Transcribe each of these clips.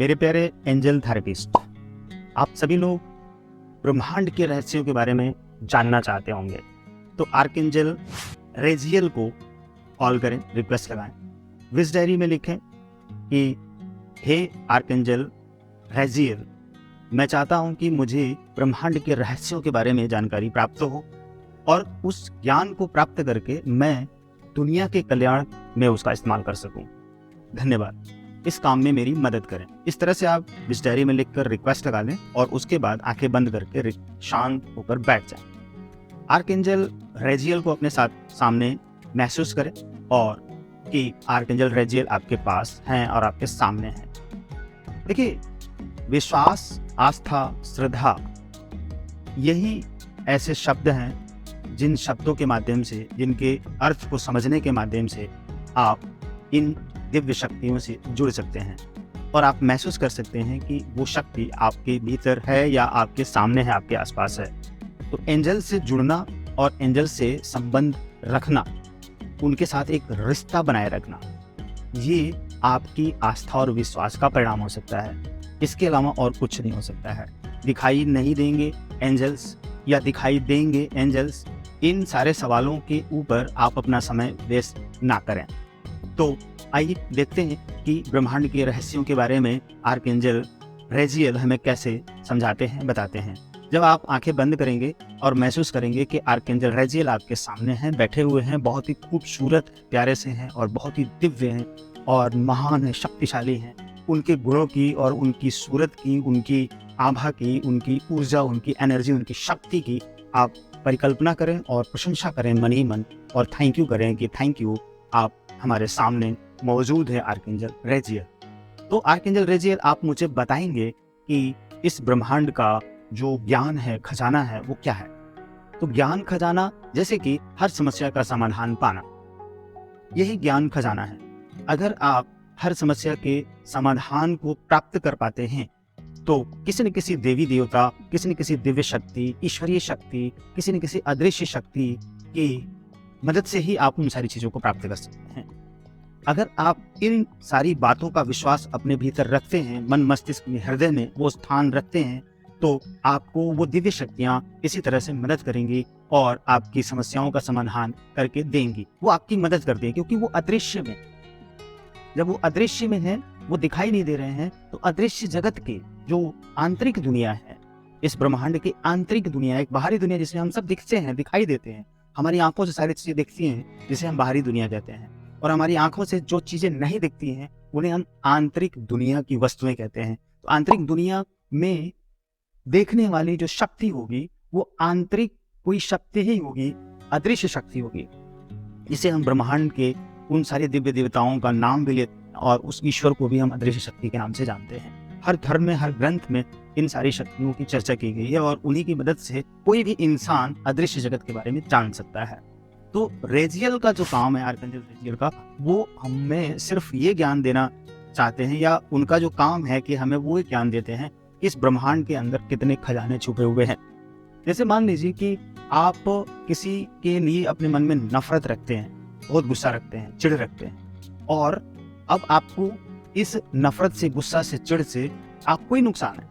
मेरे प्यारे angel therapist, आप सभी लोग ब्रह्मांड के रहस्यों के बारे में जानना चाहते होंगे, तो आर्कएंजल रेजियल को कॉल करें, रिक्वेस्ट लगाएं, विश डायरी में लिखें कि हे आर्कएंजल रेजियल, मैं चाहता हूं कि मुझे ब्रह्मांड के रहस्यों के बारे में जानकारी प्राप्त हो और उस ज्ञान को प्राप्त करके मैं दुनिया के कल्याण में उसका इस्तेमाल कर सकूं। धन्यवाद, इस काम में मेरी मदद करें। इस तरह से आप इस डायरी में लिखकर रिक्वेस्ट लगा लें और उसके बाद आंखें बंद करके शांत होकर बैठ जाएं। आर्कएंजल रेजियल को अपने साथ सामने महसूस करें और कि आर्कएंजल रेजियल आपके पास हैं और आपके सामने हैं। देखिए, विश्वास, आस्था, श्रद्धा, यही ऐसे शब्द हैं जिन शब्दों के माध्यम से, जिनके अर्थ को समझने के माध्यम से आप इन दिव्य शक्तियों से जुड़ सकते हैं और आप महसूस कर सकते हैं कि वो शक्ति आपके भीतर है या आपके सामने है, आपके आसपास है। तो एंजल से जुड़ना और एंजल से संबंध रखना, उनके साथ एक रिश्ता बनाए रखना, ये आपकी आस्था और विश्वास का परिणाम हो सकता है। इसके अलावा और कुछ नहीं हो सकता है। दिखाई नहीं देंगे एंजल्स या दिखाई देंगे एंजल्स, इन सारे सवालों के ऊपर आप अपना समय वेस्ट ना करें। तो आइए देखते हैं कि ब्रह्मांड के रहस्यों के बारे में आर्कएंजल रेजियल हमें कैसे समझाते हैं, बताते हैं। जब आप आंखें बंद करेंगे और महसूस करेंगे कि आर्कएंजल रेजियल आपके सामने हैं, बैठे हुए हैं, बहुत ही खूबसूरत प्यारे से हैं और बहुत ही दिव्य हैं और महान है, शक्तिशाली हैं। उनके गुणों की और उनकी सूरत की, उनकी आभा की, उनकी ऊर्जा, उनकी एनर्जी, उनकी शक्ति की आप परिकल्पना करें और प्रशंसा करें मन ही मन, और थैंक यू करें कि थैंक यू, आप हमारे सामने मौजूद है आर्कएंजल रेजियल। तो आर्कएंजल रेजियल, आप मुझे बताएंगे कि इस ब्रह्मांड का जो ज्ञान है, खजाना है, वो क्या है। तो ज्ञान खजाना, जैसे कि हर समस्या का समाधान पाना, यही ज्ञान खजाना है। अगर आप हर समस्या के समाधान को प्राप्त कर पाते हैं तो किसी न किसी देवी देवता, किसी न किसी दिव्य शक्ति, ईश्वरीय शक्ति, किसी न किसी अदृश्य शक्ति की मदद से ही आप उन सारी चीजों को प्राप्त कर सकते हैं। अगर आप इन सारी बातों का विश्वास अपने भीतर रखते हैं, मन मस्तिष्क में, हृदय में वो स्थान रखते हैं, तो आपको वो दिव्य शक्तियां इसी तरह से मदद करेंगी और आपकी समस्याओं का समाधान करके देंगी। वो आपकी मदद करते हैं क्योंकि वो अदृश्य में, जब वो अदृश्य में है, वो दिखाई नहीं दे रहे हैं, तो अदृश्य जगत के जो आंतरिक दुनिया है, इस ब्रह्मांड की आंतरिक दुनिया, एक बाहरी दुनिया जिसे हम सब दिखते हैं, दिखाई देते हैं, हमारी आंखों से सारी चीजें दिखती हैं, जिसे हम बाहरी दुनिया कहते हैं, और हमारी आंखों से जो चीजें नहीं दिखती हैं उन्हें हम आंतरिक दुनिया की वस्तुएं कहते हैं। तो आंतरिक दुनिया में देखने वाली जो शक्ति होगी वो आंतरिक कोई शक्ति ही होगी, अदृश्य शक्ति होगी, जिसे हम ब्रह्मांड के उन सारे दिव्य देवताओं का नाम भी लेते हैं और उस ईश्वर को भी हम अदृश्य शक्ति के नाम से जानते हैं। हर धर्म में, हर ग्रंथ में इन सारी शक्तियों की चर्चा की गई है और उन्हीं की मदद से कोई भी इंसान अदृश्य जगत के बारे में जान सकता है। तो रेजियल का जो काम है, आर्कएंजल रेजियल का, वो हमें सिर्फ ये ज्ञान देना चाहते हैं, या उनका जो काम है कि हमें वो ज्ञान देते हैं कि इस ब्रह्मांड के अंदर कितने खजाने छुपे हुए हैं। जैसे मान लीजिए कि आप किसी के लिए अपने मन में नफरत रखते हैं, बहुत गुस्सा रखते हैं, चिढ़ रखते हैं, और अब आपको इस नफरत से, गुस्सा से, चिढ़ से आपको ही नुकसान है।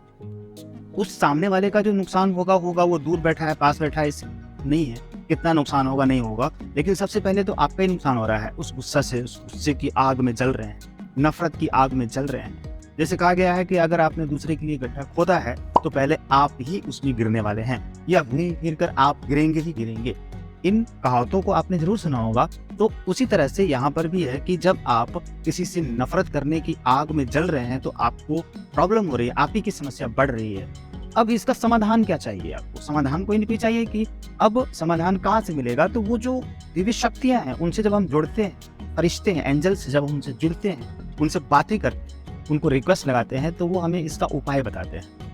उस सामने वाले का जो नुकसान होगा वो दूर बैठा है, पास बैठा है, इस नहीं है, कितना नुकसान होगा नहीं होगा, लेकिन सबसे पहले तो आपका ही नुकसान हो रहा है। उस गुस्सा से, उस गुस्से की आग में जल रहे हैं, नफरत की आग में जल रहे हैं। जैसे कहा गया है कि अगर आपने दूसरे के लिए गड्ढा खोदा है तो पहले आप ही उसमें गिरने वाले हैं, या गिर कर आप गिरेंगे ही गिरेंगे। इन कहावतों को आपने जरूर सुना होगा। तो उसी तरह से यहाँ पर भी है कि जब आप किसी से नफरत करने की आग में जल रहे हैं तो आपको प्रॉब्लम हो रही है, आप ही की समस्या बढ़ रही है। अब इसका समाधान क्या चाहिए आपको? समाधान कोई नहीं चाहिए कि अब समाधान कहाँ से मिलेगा। तो वो जो दिव्य शक्तियां हैं उनसे जब हम जुड़ते हैं, फरिश्ते हैं, एंजल्स से जब हम उनसे जुड़ते हैं, उनसे बातें करते हैं, उनको रिक्वेस्ट लगाते हैं, तो वो हमें इसका उपाय बताते हैं।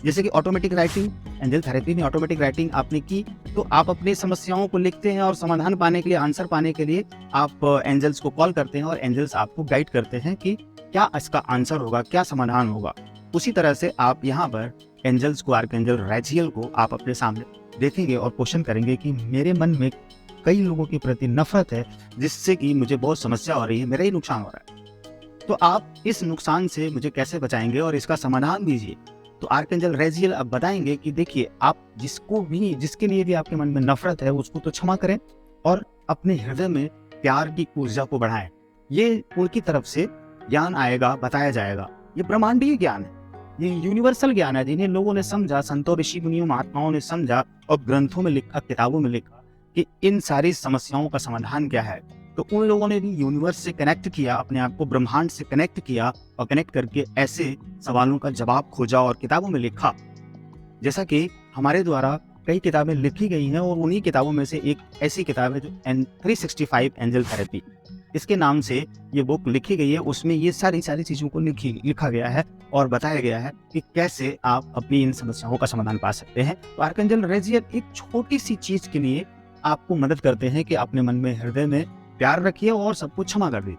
जैसे कि ऑटोमेटिक राइटिंग, एंजल थेरेपी में ऑटोमेटिक राइटिंग आपने की तो आप अपनी समस्याओं को लिखते हैं और समाधान पाने के लिए, आंसर पाने के लिए आप एंजल्स को कॉल करते हैं और एंजल्स आपको गाइड करते हैं कि क्या इसका आंसर होगा, क्या समाधान होगा। उसी तरह से आप यहाँ पर एंजल्स को, आर्कएंजल रेजियल को आप अपने सामने देखेंगे और क्वेश्चन करेंगे कि मेरे मन में कई लोगों के प्रति नफरत है जिससे कि मुझे बहुत समस्या हो रही है, मेरा ही नुकसान हो रहा है। तो आप इस नुकसान से मुझे कैसे बचाएंगे और इसका समाधान दीजिए। तो आर्कएंजल रेजियल अब बताएंगे कि देखिए, आप जिसके लिए भी आपके मन में नफरत है उसको तो क्षमा करें और अपने हृदय में प्यार की ऊर्जा को बढ़ाएं। ये उनकी तरफ से ज्ञान आएगा, बताया जाएगा। ये ब्रह्मांडीय ज्ञान है, ये यूनिवर्सल ज्ञान है जिन्हें लोगों ने समझा, संतों, ऋषि मुनियों, महात्माओं ने समझा और ग्रंथों में लिखा, किताबों में लिखा कि इन सारी समस्याओं का समाधान क्या है। तो उन लोगों ने भी यूनिवर्स से कनेक्ट किया, अपने आप को ब्रह्मांड से कनेक्ट किया और कनेक्ट करके ऐसे सवालों का जवाब खोजा और किताबों में लिखा। जैसा कि हमारे द्वारा कई किताबें लिखी गई हैं और उन्हीं किताबों में से एक ऐसी किताब है जो 365 एंजल थेरेपी, इसके नाम से ये बुक लिखी गई है। उसमें ये सारी चीज़ों को लिखा गया है और बताया गया है कि कैसे आप अपनी इन समस्याओं का समाधान पा सकते हैं। तो आर्कएंजल रेजियल एक छोटी सी चीज़ के लिए आपको मदद करते हैं कि अपने मन में, हृदय में प्यार रखिए और सबको क्षमा कर दीजिए,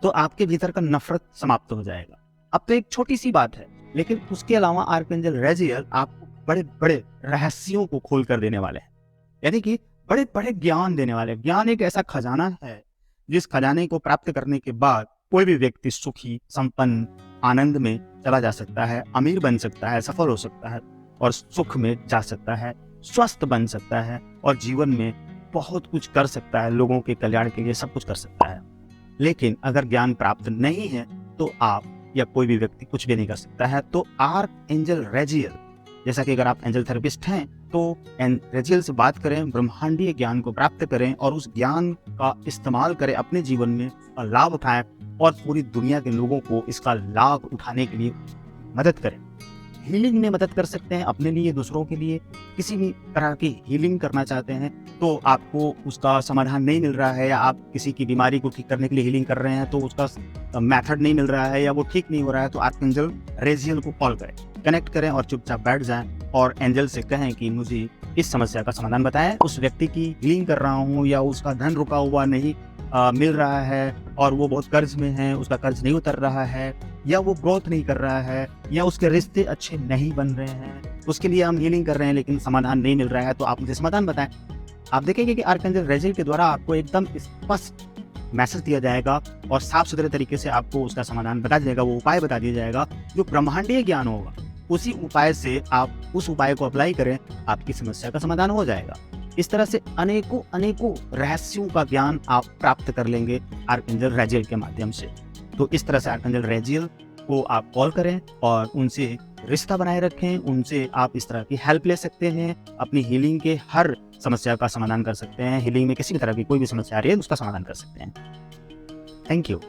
तो आपके भीतर का नफरत समाप्त हो जाएगा। अब तो एक छोटी सी बात है, लेकिन उसके अलावा आर्कएंजल रेजियल आपको बड़े बड़े रहस्यों को खोल कर देने वाले हैं, यानी कि बड़े बड़े ज्ञान देने वाले। ज्ञान एक ऐसा खजाना है जिस खजाने को प्राप्त करने के बाद कोई भी व्यक्ति सुखी, संपन्न, आनंद में चला जा सकता है, अमीर बन सकता है, सफल हो सकता है और सुख में जा सकता है, स्वस्थ बन सकता है और जीवन में बहुत कुछ कर सकता है, लोगों के कल्याण के लिए सब कुछ कर सकता है। लेकिन अगर ज्ञान प्राप्त नहीं है तो आप या कोई भी व्यक्ति कुछ भी नहीं कर सकता है। तो आर्कएंजल रेजियल, जैसा कि अगर आप एंजल थेरेपिस्ट हैं तो रेजियल से बात करें, ब्रह्मांडीय ज्ञान को प्राप्त करें और उस ज्ञान का इस्तेमाल करें अपने जीवन में और लाभ उठाएं और पूरी दुनिया के लोगों को इसका लाभ उठाने के लिए मदद करें। हीलिंग में मदद कर सकते हैं, अपने लिए, दूसरों के लिए। किसी भी तरह की हीलिंग करना चाहते हैं तो आपको उसका समाधान नहीं मिल रहा है, या आप किसी की बीमारी को ठीक करने के लिए हीलिंग कर रहे हैं तो उसका मेथड नहीं मिल रहा है या वो ठीक नहीं हो रहा है, तो आर्कएंजल रेजियल को कॉल करें, कनेक्ट करें और चुपचाप बैठ जाएं और एंजल से कहें कि मुझे इस समस्या का समाधान बताएं। उस व्यक्ति की हीलिंग कर रहा हूँ, या उसका धन रुका हुआ नहीं मिल रहा है और वो बहुत कर्ज में है, उसका कर्ज नहीं उतर रहा है, या वो ग्रोथ नहीं कर रहा है, या उसके रिश्ते अच्छे नहीं बन रहे हैं, उसके लिए हम हीलिंग कर रहे हैं लेकिन समाधान नहीं मिल रहा है, तो आप मुझे समाधान बताएं। आप देखेंगे कि आर्कएंजल रेजियल के द्वारा आपको एकदम स्पष्ट मैसेज दिया जाएगा और साफ सुथरे तरीके से आपको उसका समाधान बता दिया जाएगा, वो उपाय बता दिया जाएगा जो ब्रह्मांडीय ज्ञान होगा। उसी उपाय से आप उस उपाय को अप्लाई करें, आपकी समस्या का समाधान हो जाएगा। इस तरह से अनेकों रहस्यों का ज्ञान आप प्राप्त कर लेंगे आर्कएंजल रेजियल के माध्यम से। तो इस तरह से आर्कएंजल रेजियल को आप कॉल करें और उनसे रिश्ता बनाए रखें, उनसे आप इस तरह की हेल्प ले सकते हैं, अपनी हीलिंग के हर समस्या का समाधान कर सकते हैं। हीलिंग में किसी भी तरह की कोई भी समस्या आ रही है उसका समाधान कर सकते हैं। Thank you.